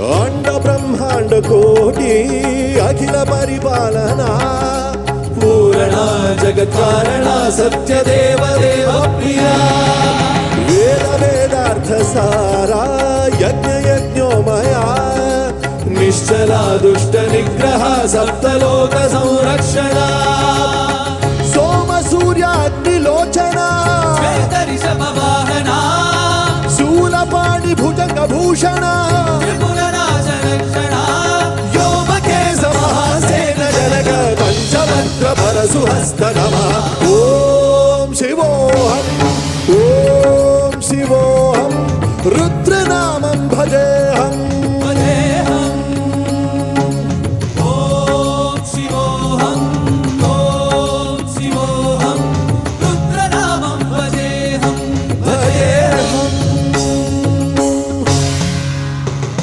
अंड ब्रह्मांड कोटी अखिल परिपालना पूरणा जगत्कारणा सत्यदेव देव प्रिया वेद वेदार्थ सारा यज्ञ यज्ञोमया निश्चला दुष्ट निग्रह सप्तलोक संरक्षणा सोम सूर्याग्निलोचना ऋषभवाहना शूलपाणि भुजंग भूषण सुहस्त नमः ओम शिवोहम रुद्रनामं भजे।